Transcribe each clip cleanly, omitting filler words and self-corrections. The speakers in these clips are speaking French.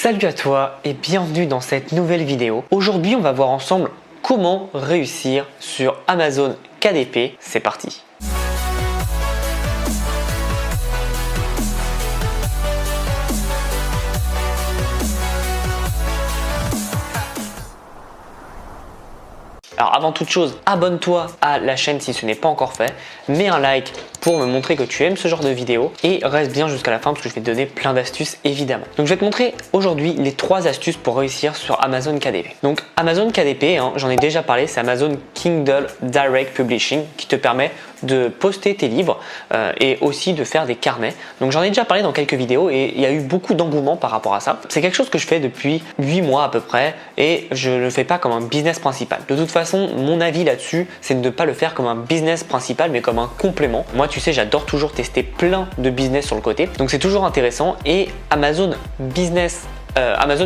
Salut à toi et bienvenue dans cette nouvelle vidéo. Aujourd'hui, on va voir ensemble comment réussir sur Amazon KDP. C'est parti. Alors avant toute chose, abonne-toi à la chaîne si ce n'est pas encore fait, mets un like pour me montrer que tu aimes ce genre de vidéo et reste bien jusqu'à la fin parce que je vais te donner plein d'astuces évidemment. Donc je vais te montrer aujourd'hui les 3 astuces pour réussir sur Amazon KDP. Donc Amazon KDP, j'en ai déjà parlé, c'est Amazon Kindle Direct Publishing qui te permet de poster tes livres et aussi de faire des carnets. Donc j'en ai déjà parlé dans quelques vidéos et il y a eu beaucoup d'engouement par rapport à ça. C'est quelque chose que je fais depuis 8 mois à peu près et je ne le fais pas comme un business principal. De toute façon, mon avis là-dessus, c'est de ne pas le faire comme un business principal mais comme un complément. Moi, tu sais, j'adore toujours tester plein de business sur le côté. Donc c'est toujours intéressant et Amazon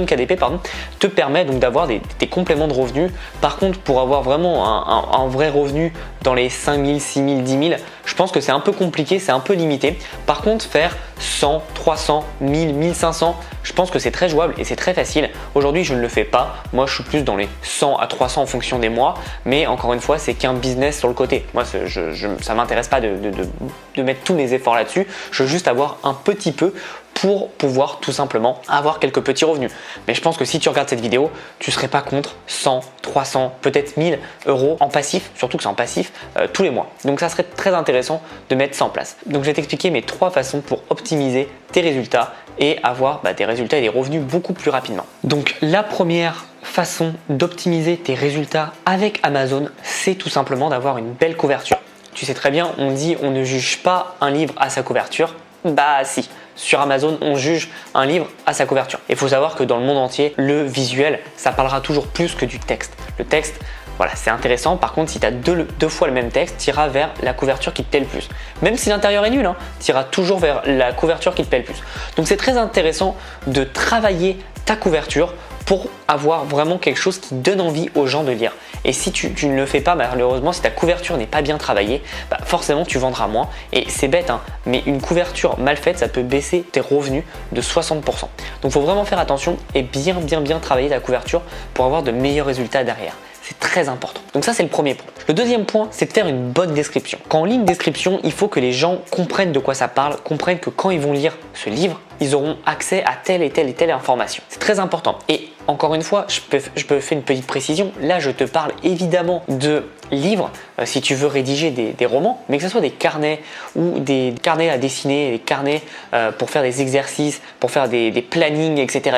KDP te permet donc d'avoir des compléments de revenus. Par contre, pour avoir vraiment un vrai revenu dans les 5 000, 6 000, 10 000, je pense que c'est un peu compliqué, c'est un peu limité. Par contre, faire 100, 300, 1000, 1500, je pense que c'est très jouable et c'est très facile. Aujourd'hui, je ne le fais pas. Moi, je suis plus dans les 100 à 300 en fonction des mois. Mais encore une fois, c'est qu'un business sur le côté. Moi, ça ne m'intéresse pas de mettre tous mes efforts là-dessus. Je veux juste avoir un petit peu pour pouvoir tout simplement avoir quelques petits revenus. Mais je pense que si tu regardes cette vidéo, tu ne serais pas contre 100, 300, peut-être 1000 euros en passif, surtout que c'est en passif, tous les mois. Donc ça serait très intéressant de mettre ça en place. Donc je vais t'expliquer mes 3 façons pour optimiser tes résultats et avoir des résultats et des revenus beaucoup plus rapidement. Donc la première façon d'optimiser tes résultats avec Amazon, c'est tout simplement d'avoir une belle couverture. Tu sais très bien, on dit on ne juge pas un livre à sa couverture. Bah si, sur Amazon, on juge un livre à sa couverture. Il faut savoir que dans le monde entier, le visuel, ça parlera toujours plus que du texte. Le texte, voilà, c'est intéressant. Par contre, si tu as deux fois le même texte, tu iras vers la couverture qui te plaît le plus. Même si l'intérieur est nul, tu iras toujours vers la couverture qui te plaît le plus. Donc c'est très intéressant de travailler ta couverture pour avoir vraiment quelque chose qui donne envie aux gens de lire. Et si tu ne le fais pas, malheureusement, si ta couverture n'est pas bien travaillée, forcément tu vendras moins. Et c'est bête, mais une couverture mal faite, ça peut baisser tes revenus de 60%. Donc il faut vraiment faire attention et bien travailler ta couverture pour avoir de meilleurs résultats derrière. C'est très important. Donc ça, c'est le premier point. Le deuxième point, c'est de faire une bonne description. Quand on lit une description, il faut que les gens comprennent de quoi ça parle, comprennent que quand ils vont lire ce livre, ils auront accès à telle et telle information. C'est très important. Et encore une fois, je peux faire une petite précision. Là, je te parle évidemment de livres, si tu veux rédiger des romans, mais que ce soit des carnets ou des carnets à dessiner, des carnets pour faire des exercices, pour faire des plannings, etc.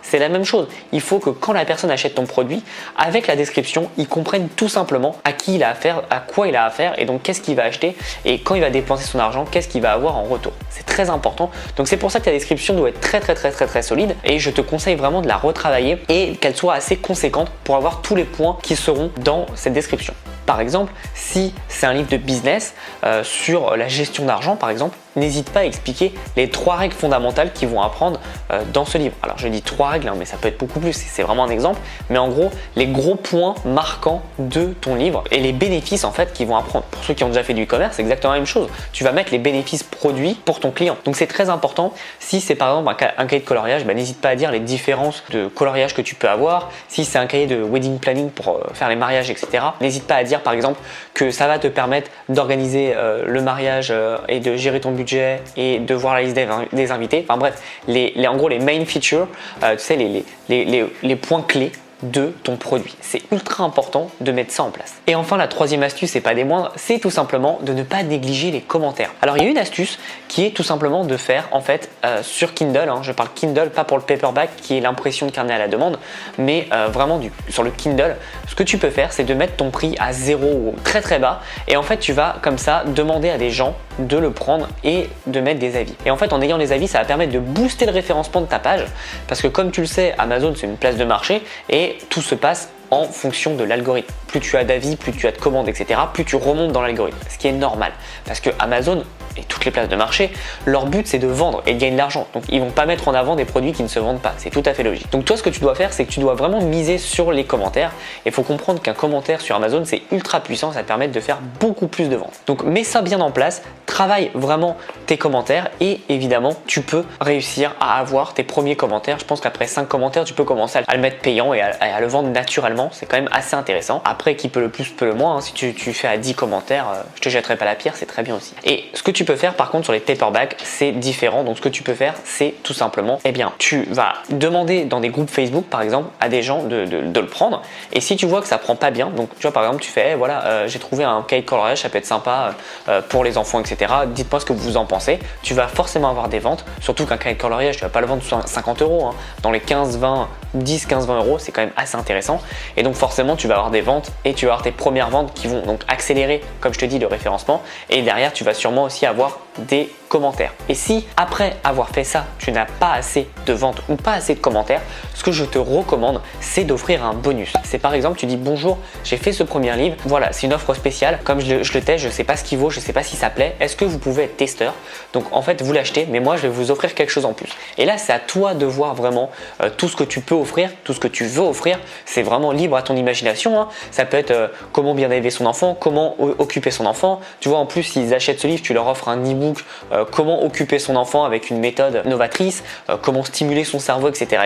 C'est la même chose. Il faut que quand la personne achète ton produit, avec la description, il comprenne tout simplement à qui il a affaire, à quoi il a affaire et donc qu'est-ce qu'il va acheter et quand il va dépenser son argent, qu'est-ce qu'il va avoir en retour. C'est très important. Donc c'est pour ça que ta description doit être très solide et je te conseille vraiment de la retravailler et qu'elle soit assez conséquente pour avoir tous les points qui seront dans cette description. Par exemple, si c'est un livre de business sur la gestion d'argent par exemple, n'hésite pas à expliquer les 3 règles fondamentales qu'ils vont apprendre dans ce livre. Alors je dis 3 règles, mais ça peut être beaucoup plus, c'est vraiment un exemple. Mais en gros, les gros points marquants de ton livre et les bénéfices en fait qu'ils vont apprendre. Pour ceux qui ont déjà fait du e-commerce, c'est exactement la même chose. Tu vas mettre les bénéfices produits pour ton client. Donc c'est très important. Si c'est par exemple un cahier de coloriage, n'hésite pas à dire les différences de coloriage que tu peux avoir. Si c'est un cahier de wedding planning pour faire les mariages, etc. N'hésite pas à dire par exemple que ça va te permettre d'organiser le mariage et de gérer ton budget et de voir la liste des invités. Enfin bref, en gros les main features, tu sais, les points clés de ton produit. C'est ultra important de mettre ça en place. Et enfin, la troisième astuce, et pas des moindres, c'est tout simplement de ne pas négliger les commentaires. Alors il y a une astuce qui est tout simplement de faire en fait sur Kindle, je parle Kindle, pas pour le paperback qui est l'impression de carnet à la demande, mais vraiment sur le Kindle, ce que tu peux faire c'est de mettre ton prix à 0 ou très bas et en fait tu vas comme ça demander à des gens de le prendre et de mettre des avis. Et en fait en ayant des avis, ça va permettre de booster le référencement de ta page parce que comme tu le sais, Amazon c'est une place de marché et tout se passe en fonction de l'algorithme. Plus tu as d'avis, plus tu as de commandes, etc., plus tu remontes dans l'algorithme, ce qui est normal. Parce que Amazon et toutes les places de marché, leur but c'est de vendre et de gagner de l'argent. Donc ils vont pas mettre en avant des produits qui ne se vendent pas, c'est tout à fait logique. Donc toi ce que tu dois faire, c'est que tu dois vraiment miser sur les commentaires. Il faut comprendre qu'un commentaire sur Amazon c'est ultra puissant, ça te permet de faire beaucoup plus de ventes. Donc mets ça bien en place, travaille vraiment tes commentaires et évidemment tu peux réussir à avoir tes premiers commentaires. Je pense qu'après 5 commentaires tu peux commencer à le mettre payant et à le vendre naturellement, c'est quand même assez intéressant. Après qui peut le plus peut le moins, hein. Si tu fais à 10 commentaires, je te jetterai pas la pierre, c'est très bien aussi. Et ce que tu peux faire par contre sur les paperbacks c'est différent. Donc ce que tu peux faire c'est tout simplement, eh bien tu vas demander dans des groupes Facebook par exemple à des gens de le prendre, et si tu vois que ça prend pas bien, donc tu vois par exemple tu fais voilà j'ai trouvé un cahier de coloriage, ça peut être sympa pour les enfants etc, dites-moi ce que vous en pensez, tu vas forcément avoir des ventes, surtout qu'un cahier de coloriage tu vas pas le vendre sur 50 €, hein. Dans les 15-20 10-15-20 € c'est quand même assez intéressant, et donc forcément tu vas avoir des ventes et tu vas avoir tes premières ventes qui vont donc accélérer comme je te dis le référencement, et derrière tu vas sûrement aussi avoir des commentaires. Et si après avoir fait ça tu n'as pas assez de ventes ou pas assez de commentaires, ce que je te recommande c'est d'offrir un bonus. C'est par exemple tu dis bonjour, j'ai fait ce premier livre, voilà c'est une offre spéciale, comme je le teste, je sais pas ce qu'il vaut, je sais pas si ça plaît, est-ce que vous pouvez être testeur, donc en fait vous l'achetez mais moi je vais vous offrir quelque chose en plus. Et là c'est à toi de voir vraiment tout ce que tu peux offrir, tout ce que tu veux offrir, c'est vraiment libre à ton imagination, hein. Ça peut être comment bien élever son enfant, comment occuper son enfant, tu vois en plus s'ils achètent ce livre tu leur offres un e-book comment occuper son enfant avec une méthode novatrice, comment stimuler son cerveau etc.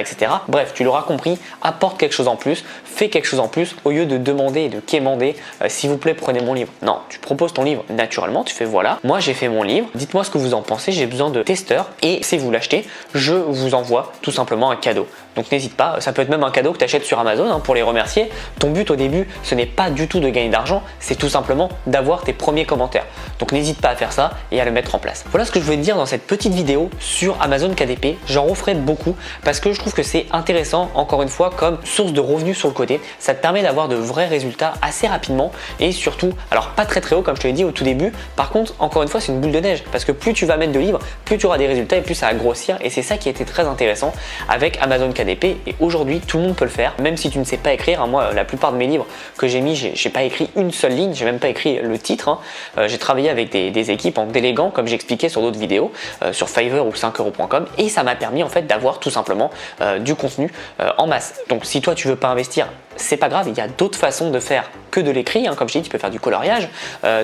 Bref tu l'auras compris, apporte quelque chose en plus, fais quelque chose en plus au lieu de demander et de quémander s'il vous plaît prenez mon livre. Non, tu proposes ton livre naturellement, tu fais voilà, moi j'ai fait mon livre, dites-moi ce que vous en pensez, j'ai besoin de testeurs et si vous l'achetez, je vous envoie tout simplement un cadeau. Donc n'hésite pas, ça peut être même un cadeau que tu achètes sur Amazon hein, pour les remercier. Ton but au début, ce n'est pas du tout de gagner d'argent, c'est tout simplement d'avoir tes premiers commentaires. Donc n'hésite pas à faire ça et à le mettre en place. Voilà ce que je voulais te dire dans cette petite vidéo sur Amazon KDP. J'en referai beaucoup parce que je trouve que c'est intéressant, encore une fois, comme source de revenus sur le côté. Ça te permet d'avoir de vrais résultats assez rapidement et surtout, alors pas très haut comme je te l'ai dit au tout début. Par contre, encore une fois, c'est une boule de neige parce que plus tu vas mettre de livres, plus tu auras des résultats et plus ça va grossir, et c'est ça qui a été très intéressant avec Amazon KDP. Et aujourd'hui tout le monde peut le faire, même si tu ne sais pas écrire, hein. Moi la plupart de mes livres que j'ai mis, j'ai pas écrit une seule ligne, j'ai même pas écrit le titre, hein. J'ai travaillé avec des équipes en déléguant comme j'expliquais sur d'autres vidéos sur Fiverr ou 5€ et ça m'a permis en fait d'avoir tout simplement du contenu en masse. Donc si toi tu veux pas investir, c'est pas grave, il y a d'autres façons de faire que de l'écrit, hein. Comme je dis, tu peux faire du coloriage,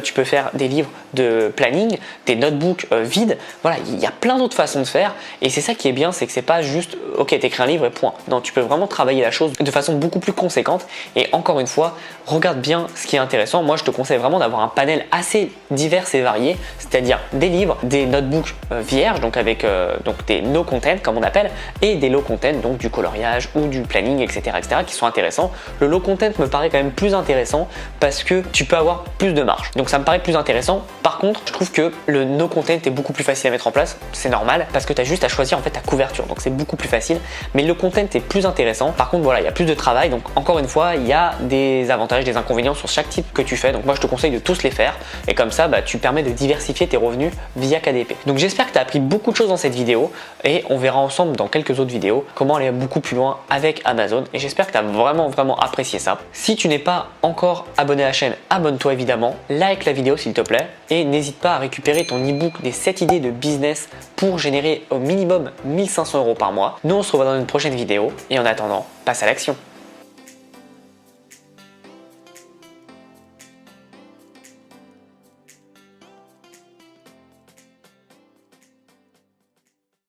tu peux faire des livres de planning, des notebooks vides, voilà, il y a plein d'autres façons de faire, et c'est ça qui est bien, c'est que c'est pas juste ok t'écris un livre et point. Non, tu peux vraiment travailler la chose de façon beaucoup plus conséquente, et encore une fois, regarde bien ce qui est intéressant. Moi je te conseille vraiment d'avoir un panel assez divers et varié, c'est-à-dire des livres, des notebooks vierges, donc avec donc des no content comme on appelle, et des low content, donc du coloriage ou du planning etc. qui sont intéressants. Le low content me paraît quand même plus intéressant parce que tu peux avoir plus de marge, donc ça me paraît plus intéressant. Par contre je trouve que le no content est beaucoup plus facile à mettre en place, c'est normal parce que tu as juste à choisir en fait ta couverture, donc c'est beaucoup plus facile, mais le content est plus intéressant. Par contre voilà, il y a plus de travail, donc encore une fois il y a des avantages, des inconvénients sur chaque type que tu fais, donc moi je te conseille de tous les faire, et comme ça tu permets de diversifier tes revenus via KDP. Donc j'espère que tu as appris beaucoup de choses dans cette vidéo, et on verra ensemble dans quelques autres vidéos comment aller beaucoup plus loin avec Amazon, et j'espère que tu as vraiment apprécié ça. Si tu n'es pas encore abonné à la chaîne, abonne-toi évidemment, like la vidéo s'il te plaît, et n'hésite pas à récupérer ton e-book des 7 idées de business pour générer au minimum 1500 € par mois. Nous on se revoit dans une prochaine vidéo, et en attendant, passe à l'action.